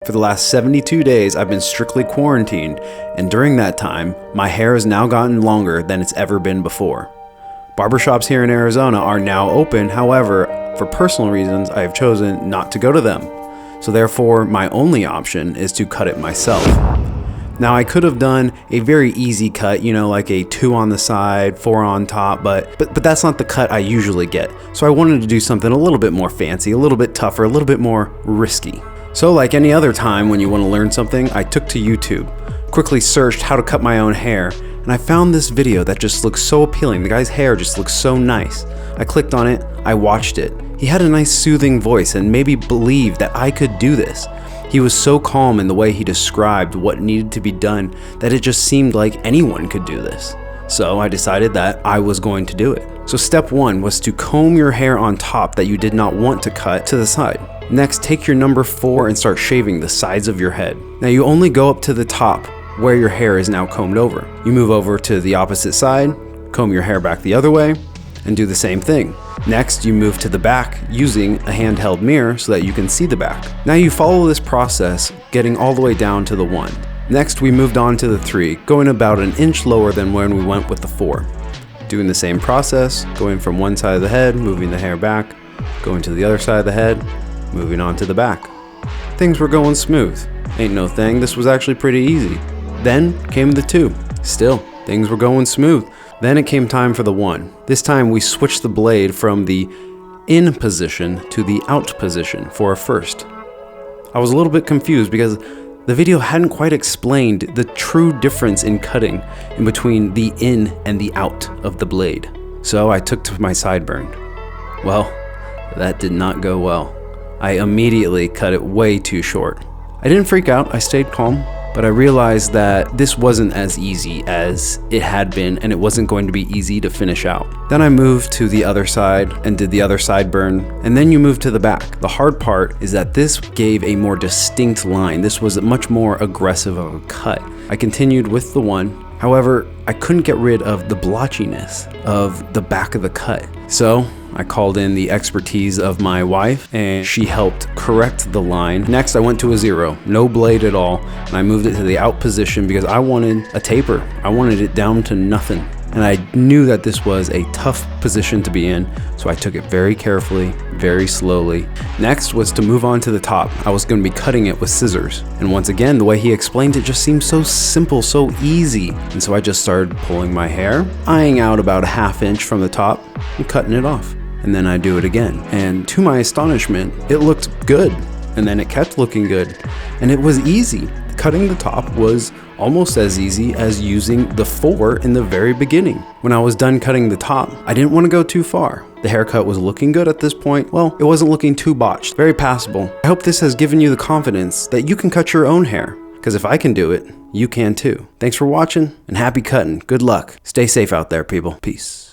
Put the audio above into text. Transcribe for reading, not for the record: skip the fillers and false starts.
For the last 72 days, I've been strictly quarantined, and during that time, my hair has now gotten longer than it's ever been before. Barbershops here in Arizona are now open, however, for personal reasons, I have chosen not to go to them. So therefore, my only option is to cut it myself. Now, I could have done a very easy cut, like a 2 on the side, 4 on top, but that's not the cut I usually get. So I wanted to do something a little bit more fancy, a little bit tougher, a little bit more risky. So like any other time when you want to learn something, I took to YouTube, quickly searched how to cut my own hair, and I found this video that just looks so appealing. The guy's hair just looks so nice. I clicked on it, I watched it. He had a nice soothing voice and made me believe that I could do this. He was so calm in the way he described what needed to be done that it just seemed like anyone could do this. So I decided that I was going to do it. So step 1 was to comb your hair on top that you did not want to cut to the side. Next, take your number 4 and start shaving the sides of your head. Now you only go up to the top where your hair is now combed over. You move over to the opposite side, comb your hair back the other way, and do the same thing. Next, you move to the back using a handheld mirror so that you can see the back. Now you follow this process, getting all the way down to the 1. Next, we moved on to the 3, going about an inch lower than when we went with the 4. Doing the same process, going from one side of the head, moving the hair back, going to the other side of the head, moving on to the back. Things were going smooth. Ain't no thing, this was actually pretty easy. Then came the 2. Still, things were going smooth. Then it came time for the 1. This time we switched the blade from the in position to the out position for a first. I was a little bit confused because the video hadn't quite explained the true difference in cutting in between the in and the out of the blade. So I took to my sideburn. Well, that did not go well. I immediately cut it way too short. I didn't freak out, I stayed calm, but I realized that this wasn't as easy as it had been, and it wasn't going to be easy to finish out. Then I moved to the other side and did the other sideburn, and then you move to the back. The hard part is that this gave a more distinct line. This was much more aggressive of a cut. I continued with the 1. However, I couldn't get rid of the blotchiness of the back of the cut. So I called in the expertise of my wife and she helped correct the line. Next, I went to a 0, no blade at all, and I moved it to the out position because I wanted a taper. I wanted it down to nothing. And I knew that this was a tough position to be in, so I took it very carefully, very slowly. Next was to move on to the top. I was going to be cutting it with scissors. And once again, the way he explained it just seemed so simple, so easy. And so I just started pulling my hair, eyeing out about a ½ inch from the top and cutting it off. And then I do it again. And to my astonishment, it looked good. And then it kept looking good. And it was easy. Cutting the top was almost as easy as using the 4 in the very beginning. When I was done cutting the top, I didn't want to go too far. The haircut was looking good at this point. Well, it wasn't looking too botched, very passable. I hope this has given you the confidence that you can cut your own hair, because if I can do it, you can too. Thanks for watching and happy cutting. Good luck. Stay safe out there, people. Peace.